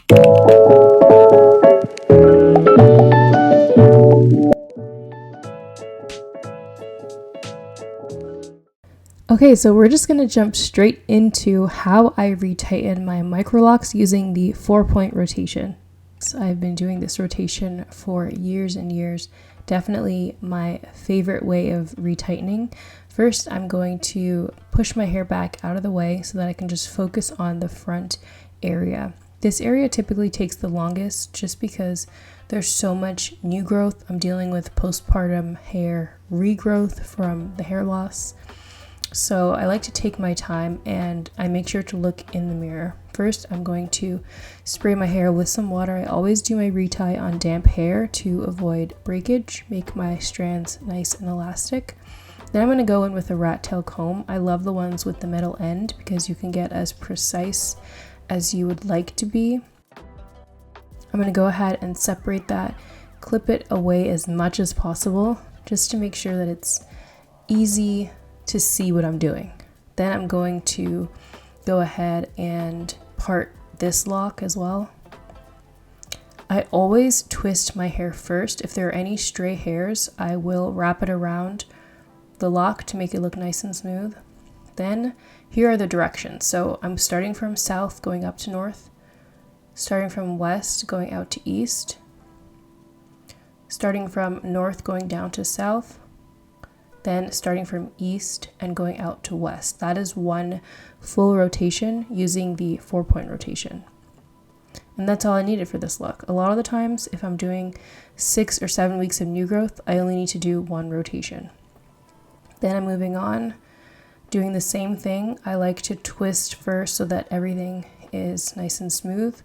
Okay, so we're just going to jump straight into how I retighten my micro locks using the 4-point rotation. So I've been doing this rotation for years and years. Definitely my favorite way of retightening. First, I'm going to push my hair back out of the way so that I can just focus on the front area. This area typically takes the longest just because there's so much new growth. I'm dealing with postpartum hair regrowth from the hair loss. So I like to take my time and I make sure to look in the mirror. First, I'm going to spray my hair with some water. I always do my retie on damp hair to avoid breakage, make my strands nice and elastic. Then I'm going to go in with a rat tail comb. I love the ones with the metal end because you can get as precise as you would like to be. I'm going to go ahead and separate that, clip it away as much as possible just to make sure that it's easy to see what I'm doing. Then I'm going to go ahead and part this lock as well. I always twist my hair first. If there are any stray hairs, I will wrap it around the lock to make it look nice and smooth. Then here are the directions. So I'm starting from south going up to north, starting from west going out to east, starting from north going down to south, then starting from east and going out to west. That is one full rotation using the 4-point rotation. And that's all I needed for this look. A lot of the times, if I'm doing 6 or 7 weeks of new growth, I only need to do one rotation. Then I'm moving on, doing the same thing. I like to twist first so that everything is nice and smooth.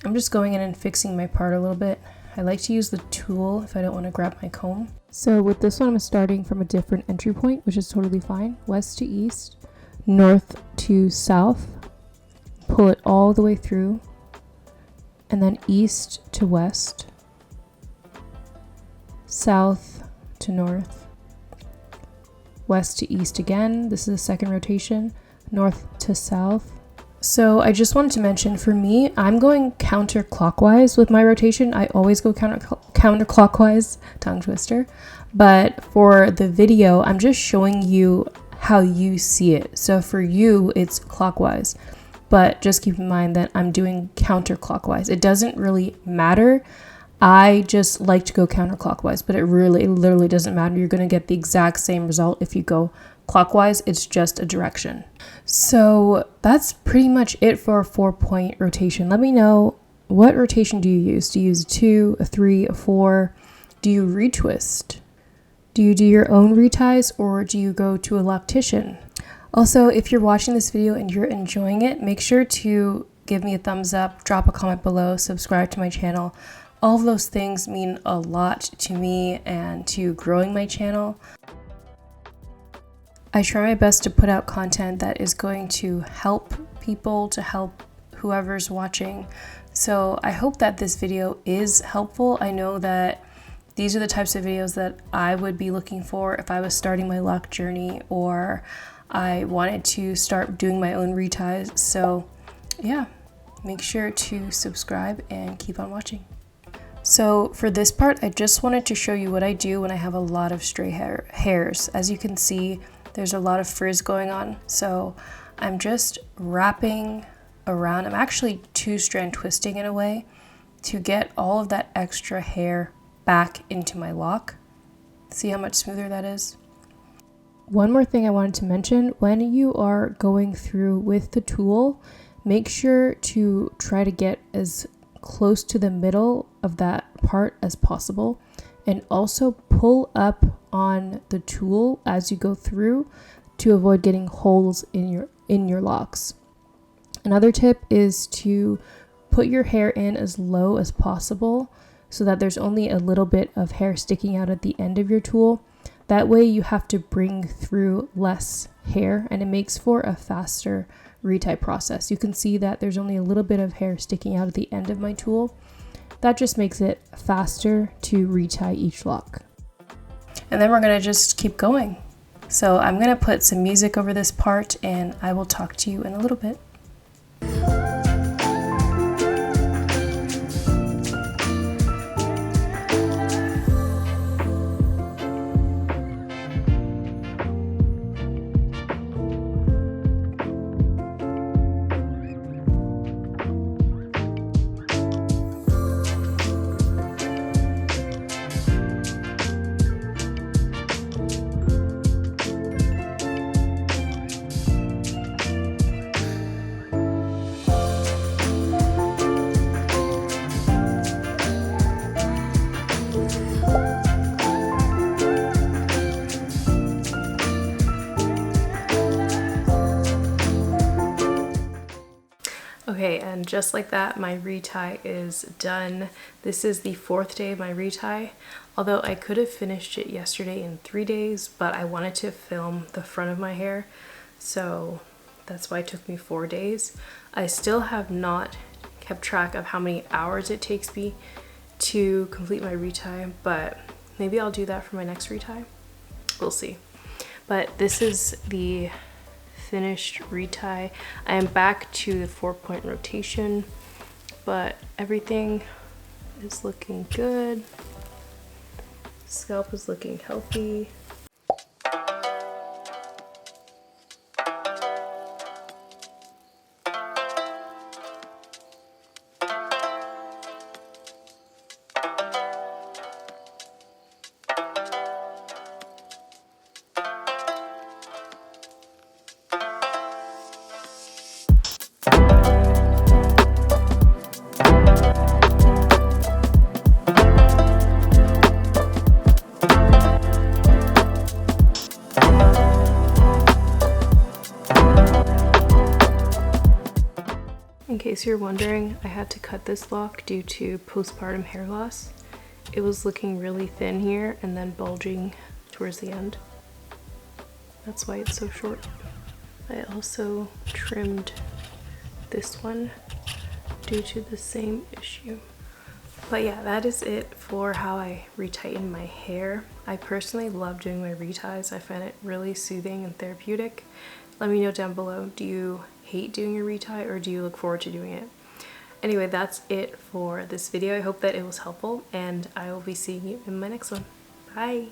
I'm just going in and fixing my part a little bit. I like to use the tool if I don't want to grab my comb. So with this one, I'm starting from a different entry point, which is totally fine. West to east, north to south, pull it all the way through, and then east to west, south to north, west to east again. This is the second rotation, north to south. So I just wanted to mention, for me, I'm going counterclockwise with my rotation. I always go counterclockwise, tongue twister. But for the video, I'm just showing you how you see it. So for you, it's clockwise. But just keep in mind that I'm doing counterclockwise. It doesn't really matter. I just like to go counterclockwise, but it literally doesn't matter. You're going to get the exact same result if you go clockwise. It's just a direction. So that's pretty much it for a 4-point rotation. Let me know, what rotation do you use? Do you use a 2, a 3, a 4? Do you retwist? Do you do your own reties, or do you go to a loctician? Also, if you're watching this video and you're enjoying it, make sure to give me a thumbs up, drop a comment below, subscribe to my channel. All of those things mean a lot to me and to growing my channel. I try my best to put out content that is going to help people, to help whoever's watching. So I hope that this video is helpful. I know that these are the types of videos that I would be looking for if I was starting my lock journey or I wanted to start doing my own reties. So yeah, make sure to subscribe and keep on watching. So for this part, I just wanted to show you what I do when I have a lot of stray hairs. As you can see, there's a lot of frizz going on. So I'm just wrapping around. I'm actually 2-strand twisting in a way to get all of that extra hair back into my lock. See how much smoother that is? One more thing I wanted to mention, when you are going through with the tool, make sure to try to get as close to the middle of that part as possible, and also pull up on the tool as you go through to avoid getting holes in your locks. Another tip is to put your hair in as low as possible so that there's only a little bit of hair sticking out at the end of your tool. That way you have to bring through less hair and it makes for a faster retie process. You can see that there's only a little bit of hair sticking out at the end of my tool. That just makes it faster to retie each lock. And then we're gonna just keep going. So I'm gonna put some music over this part and I will talk to you in a little bit. And just like that, my retie is done. This is the 4th day of my retie. Although I could have finished it yesterday in 3 days, but I wanted to film the front of my hair, so that's why it took me 4 days. I still have not kept track of how many hours it takes me to complete my retie, but maybe I'll do that for my next retie. We'll see. But this is the finished retie. I am back to the 4-point rotation, but everything is looking good. Scalp is looking healthy. In case you're wondering, I had to cut this lock due to postpartum hair loss. It was looking really thin here and then bulging towards the end. That's why it's so short. I also trimmed this one due to the same issue. But yeah, that is it for how I retighten my hair. I personally love doing my reties. I find it really soothing and therapeutic. Let me know down below, do you hate doing your retie or do you look forward to doing it? Anyway, that's it for this video. I hope that it was helpful and I will be seeing you in my next one. Bye!